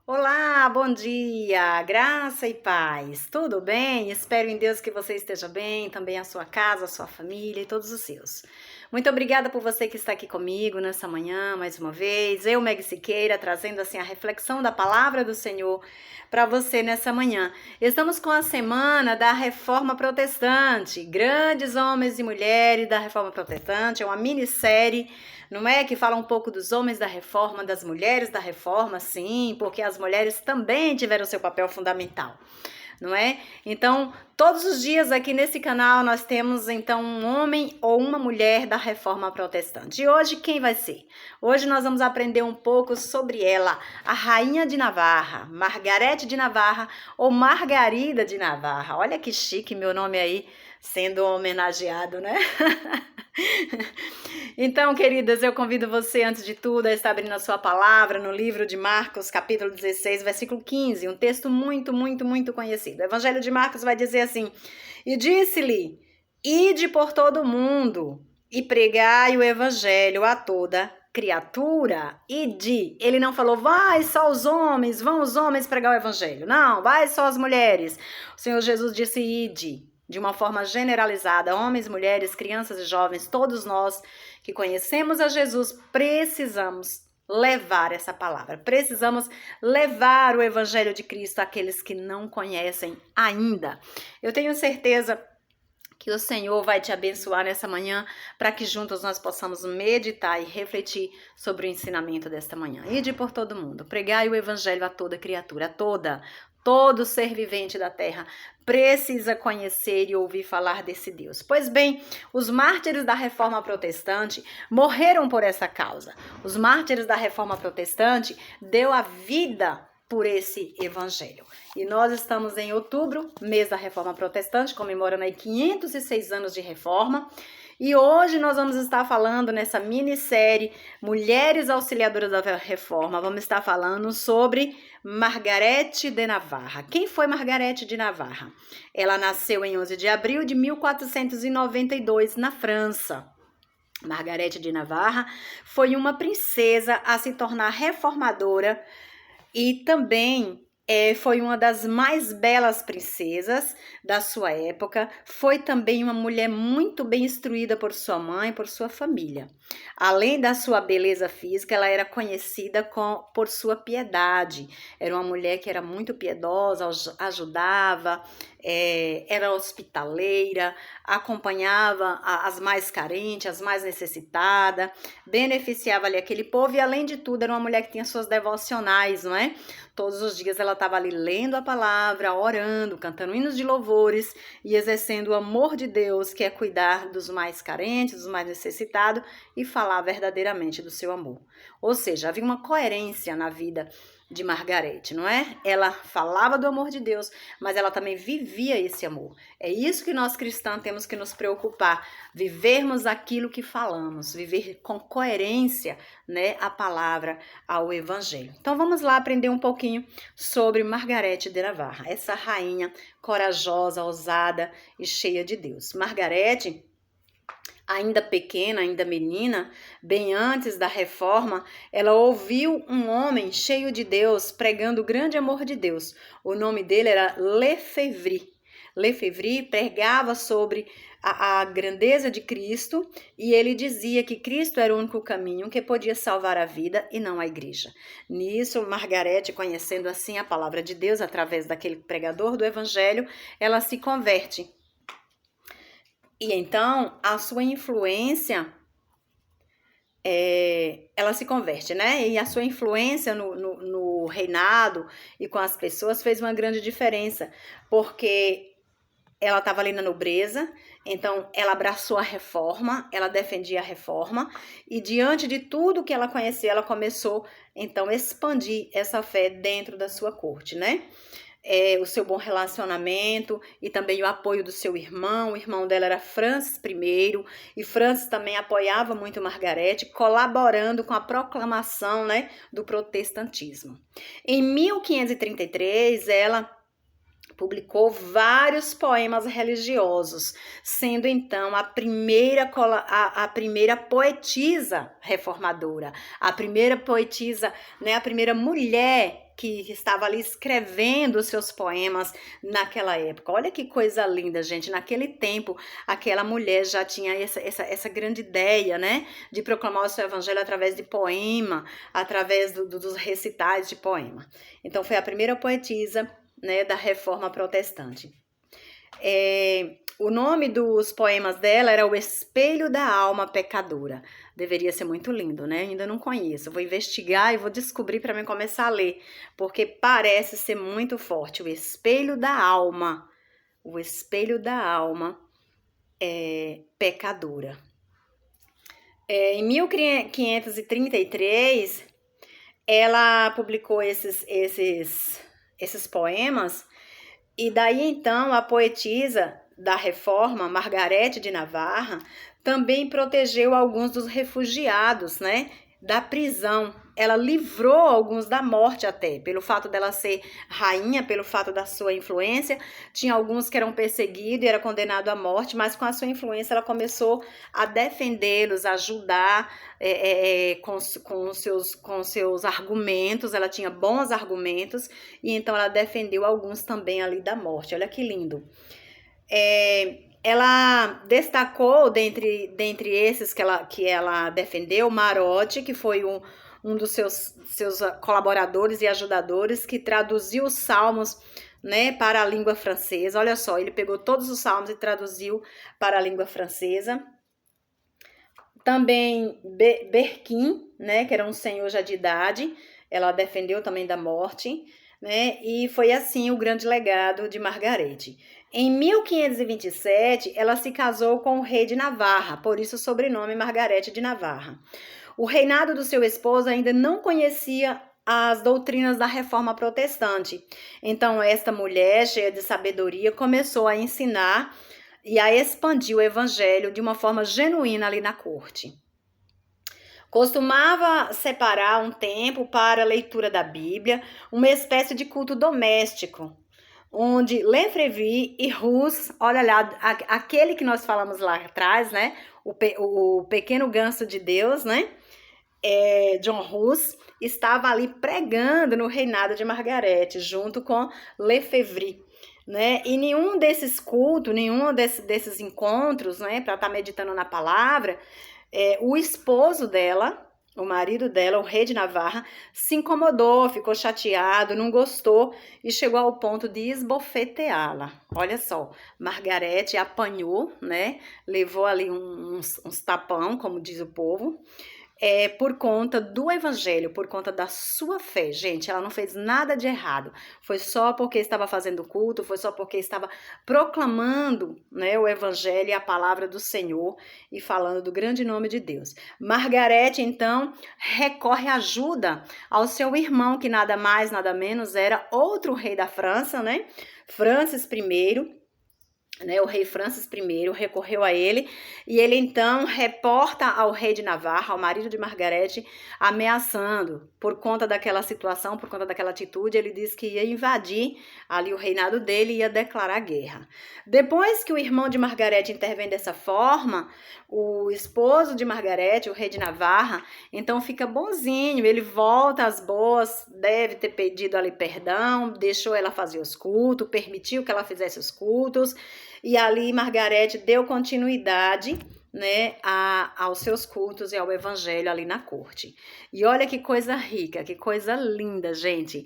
Olá, bom dia, graça e paz, tudo bem? Espero em Deus que você esteja bem, também a sua casa, a sua família e todos os seus. Muito obrigada por você que está aqui comigo nessa manhã, mais uma vez. Eu, Meg Siqueira, trazendo assim a reflexão da palavra do Senhor para você nessa manhã. Estamos com a semana da Reforma Protestante, grandes homens e mulheres da Reforma Protestante, é uma minissérie, não é? Que fala um pouco dos homens da reforma, das mulheres da reforma, sim, porque as mulheres também tiveram seu papel fundamental, não é? Então, todos os dias aqui nesse canal nós temos então um homem ou uma mulher da reforma protestante. E hoje quem vai ser? Hoje nós vamos aprender um pouco sobre ela, a rainha de Navarra, Margarete de Navarra ou Margarida de Navarra. Olha que chique meu nome aí sendo homenageado, né? Então, queridas, eu convido você, antes de tudo, a estar abrindo a sua palavra no livro de Marcos, capítulo 16, versículo 15, um texto muito conhecido. O Evangelho de Marcos vai dizer assim: E disse-lhe, ide por todo o mundo e pregai o Evangelho a toda criatura. Ide. Ele não falou, vai só os homens, vão os homens pregar o Evangelho. Não, vai só as mulheres. O Senhor Jesus disse, ide. De uma forma generalizada, homens, mulheres, crianças e jovens, todos nós que conhecemos a Jesus, precisamos levar essa palavra. Precisamos levar o Evangelho de Cristo àqueles que não conhecem ainda. Eu tenho certeza que o Senhor vai te abençoar nessa manhã para que juntos nós possamos meditar e refletir sobre o ensinamento desta manhã. Ide por todo mundo, pregai o Evangelho a toda criatura, todo ser vivente da terra precisa conhecer e ouvir falar desse Deus. Pois bem, os mártires da Reforma Protestante morreram por essa causa. Os mártires da Reforma Protestante deu a vida por esse evangelho. E nós estamos em outubro, mês da Reforma Protestante, comemorando aí 506 anos de reforma. E hoje nós vamos estar falando nessa minissérie Mulheres Auxiliadoras da Reforma, vamos estar falando sobre Margarete de Navarra. Quem foi Margarete de Navarra? Ela nasceu em 11 de abril de 1492 na França. Margarete de Navarra foi uma princesa a se tornar reformadora e também foi uma das mais belas princesas da sua época. Foi também uma mulher muito bem instruída por sua mãe e por sua família. Além da sua beleza física, ela era conhecida por sua piedade. Era uma mulher que era muito piedosa, ajudava, era hospitaleira, acompanhava as mais carentes, as mais necessitadas, beneficiava ali aquele povo e, além de tudo, era uma mulher que tinha suas devocionais, não é? Todos os dias ela estava ali lendo a palavra, orando, cantando hinos de louvores e exercendo o amor de Deus, que é cuidar dos mais carentes, dos mais necessitados e falar verdadeiramente do seu amor. Ou seja, havia uma coerência na vida de Margarete, não é? Ela falava do amor de Deus, mas ela também vivia esse amor. É isso que nós cristãos temos que nos preocupar, vivermos aquilo que falamos, viver com coerência, né, a palavra ao evangelho. Então vamos lá aprender um pouquinho sobre Margarete de Navarra, essa rainha corajosa, ousada e cheia de Deus. Margarete, ainda pequena, ainda menina, bem antes da reforma, ela ouviu um homem cheio de Deus pregando o grande amor de Deus. O nome dele era Lefebvre. Lefebvre pregava sobre a grandeza de Cristo e ele dizia que Cristo era o único caminho que podia salvar a vida e não a igreja. Nisso, Margarete, conhecendo assim a palavra de Deus através daquele pregador do evangelho, ela se converte. E então, a sua influência, ela se converte, né? E a sua influência no reinado e com as pessoas fez uma grande diferença, porque ela estava ali na nobreza, então ela abraçou a reforma, ela defendia a reforma, e diante de tudo que ela conhecia, ela começou, então, a expandir essa fé dentro da sua corte, né? O seu bom relacionamento e também o apoio do seu irmão. O irmão dela era Francis I, e Francis também apoiava muito Margarete, colaborando com a proclamação, né, do protestantismo. Em 1533, ela publicou vários poemas religiosos, sendo então a primeira poetisa reformadora, a primeira poetisa, né, a primeira mulher que estava ali escrevendo os seus poemas naquela época. Olha que coisa linda, gente. Naquele tempo, aquela mulher já tinha essa grande ideia, né, de proclamar o seu evangelho através de poema, através dos recitais de poema. Então, foi a primeira poetisa, né, da Reforma Protestante. O nome dos poemas dela era O Espelho da Alma Pecadora. Deveria ser muito lindo, né? Ainda não conheço. Vou investigar e vou descobrir para mim começar a ler, porque parece ser muito forte. O Espelho da Alma. O Espelho da Alma Pecadora. Em 1533, ela publicou esses poemas, e daí então a poetisa da Reforma, Margarete de Navarra, também protegeu alguns dos refugiados, né, da prisão. Ela livrou alguns da morte até, pelo fato dela ser rainha, pelo fato da sua influência. Tinha alguns que eram perseguidos e eram condenados à morte, mas com a sua influência ela começou a defendê-los, a ajudar com seus argumentos. Ela tinha bons argumentos e então ela defendeu alguns também ali da morte. Olha que lindo. Ela destacou dentre esses que ela defendeu, Marote, que foi um dos seus colaboradores e ajudadores, que traduziu os salmos, né, para a língua francesa. Olha só, ele pegou todos os salmos e traduziu para a língua francesa. Também Berquim, né, que era um senhor já de idade, ela defendeu também da morte, né, e foi assim o grande legado de Margarete. Em 1527, ela se casou com o rei de Navarra, por isso o sobrenome Margarete de Navarra. O reinado do seu esposo ainda não conhecia as doutrinas da Reforma Protestante. Então, esta mulher, cheia de sabedoria, começou a ensinar e a expandir o evangelho de uma forma genuína ali na corte. Costumava separar um tempo para a leitura da Bíblia, uma espécie de culto doméstico, onde Lefebvre e Hus, olha lá, aquele que nós falamos lá atrás, né, o pequeno ganso de Deus, né, John Hus, estava ali pregando no reinado de Margarete, junto com Lefebvre, né, e nenhum desses cultos, nenhum desses encontros, né, para estar meditando na palavra, o esposo dela, o marido dela, o rei de Navarra, se incomodou, ficou chateado, não gostou e chegou ao ponto de esbofeteá-la. Olha só, Margarete apanhou, né? Levou ali uns tapão, como diz o povo, por conta do evangelho, por conta da sua fé. Gente, ela não fez nada de errado. Foi só porque estava fazendo culto, foi só porque estava proclamando, né, o evangelho e a palavra do Senhor e falando do grande nome de Deus. Margarete, então, recorre ajuda ao seu irmão, que nada mais, nada menos era outro rei da França, né? Francis I. Né, o rei Francis I recorreu a ele e ele então reporta ao rei de Navarra, ao marido de Margarete, ameaçando por conta daquela situação, por conta daquela atitude. Ele disse que ia invadir ali o reinado dele e ia declarar guerra. Depois que o irmão de Margarete intervém dessa forma, o esposo de Margarete, o rei de Navarra, então fica bonzinho, ele volta às boas, deve ter pedido ali perdão, deixou ela fazer os cultos, permitiu que ela fizesse os cultos. E ali Margarete deu continuidade, né, aos seus cultos e ao evangelho ali na corte. E olha que coisa rica, que coisa linda, gente.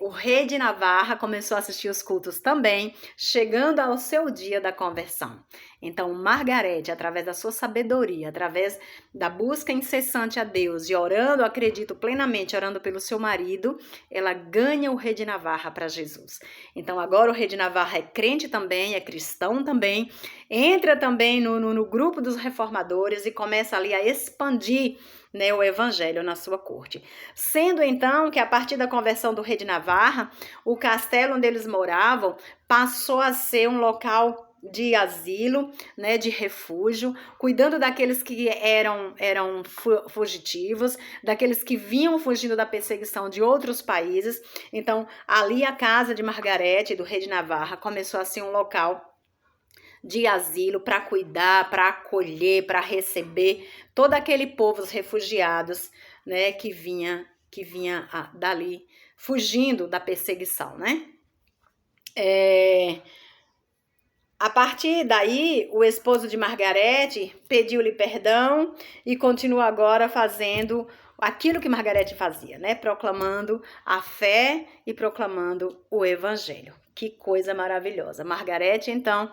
O rei de Navarra começou a assistir os cultos também, chegando ao seu dia da conversão. Então, Margarete, através da sua sabedoria, através da busca incessante a Deus e orando, acredito plenamente, orando pelo seu marido, ela ganha o rei de Navarra para Jesus. Então, agora o rei de Navarra é crente também, é cristão também, entra também no grupo dos reformadores e começa ali a expandir, né, o evangelho na sua corte. Sendo então que a partir da conversão do rei de Navarra, o castelo onde eles moravam passou a ser um local de asilo, né, de refúgio, cuidando daqueles que eram fugitivos, daqueles que vinham fugindo da perseguição de outros países. Então, ali a casa de Margarete, do rei de Navarra, começou a ser um local de asilo para cuidar, para acolher, para receber todo aquele povo, os refugiados, né, que vinha dali, fugindo da perseguição, né? A partir daí, o esposo de Margarete pediu-lhe perdão e continua agora fazendo aquilo que Margarete fazia, né? Proclamando a fé e proclamando o evangelho. Que coisa maravilhosa. Margarete, então,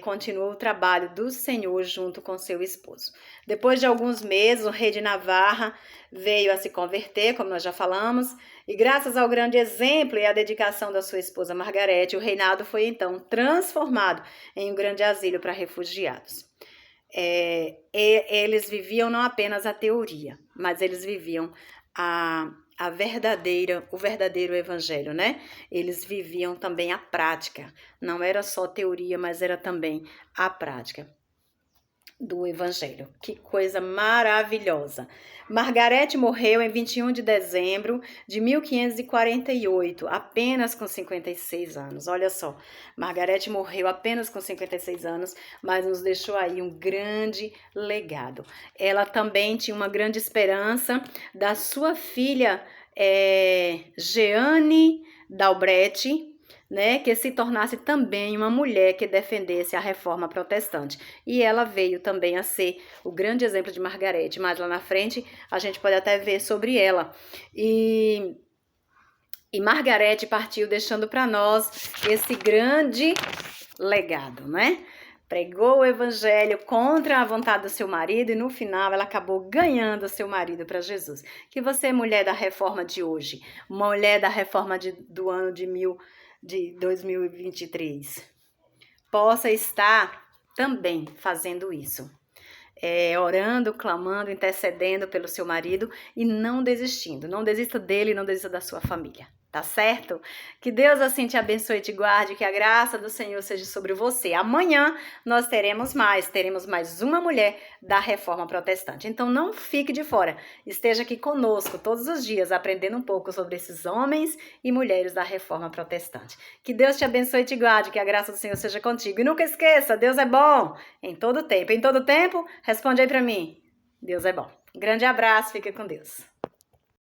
continua o trabalho do Senhor junto com seu esposo. Depois de alguns meses, o rei de Navarra veio a se converter, como nós já falamos, e graças ao grande exemplo e à dedicação da sua esposa Margarete, o reinado foi então transformado em um grande asilo para refugiados. Eles viviam não apenas a teoria, mas eles viviam o verdadeiro evangelho, né? Eles viviam também a prática. Não era só teoria, mas era também a prática do evangelho. Que coisa maravilhosa. Margarete morreu em 21 de dezembro de 1548, apenas com 56 anos. Olha só, Margarete morreu apenas com 56 anos, mas nos deixou aí um grande legado. Ela também tinha uma grande esperança da sua filha Jeanne d'Albret, né, que se tornasse também uma mulher que defendesse a reforma protestante. E ela veio também a ser o grande exemplo de Margarete. Mais lá na frente, a gente pode até ver sobre ela. E Margarete partiu deixando para nós esse grande legado, né? Pregou o evangelho contra a vontade do seu marido e no final ela acabou ganhando seu marido para Jesus. Que você, mulher da reforma de hoje, mulher da reforma do ano de 2023, possa estar também fazendo isso. Orando, clamando, intercedendo pelo seu marido e não desistindo. Não desista dele, não desista da sua família. Tá certo? Que Deus assim te abençoe e te guarde, que a graça do Senhor seja sobre você. Amanhã nós teremos mais uma mulher da Reforma Protestante. Então não fique de fora, esteja aqui conosco todos os dias, aprendendo um pouco sobre esses homens e mulheres da Reforma Protestante. Que Deus te abençoe e te guarde, que a graça do Senhor seja contigo. E nunca esqueça, Deus é bom em todo tempo. Em todo tempo, responde aí pra mim, Deus é bom. Grande abraço, fica com Deus.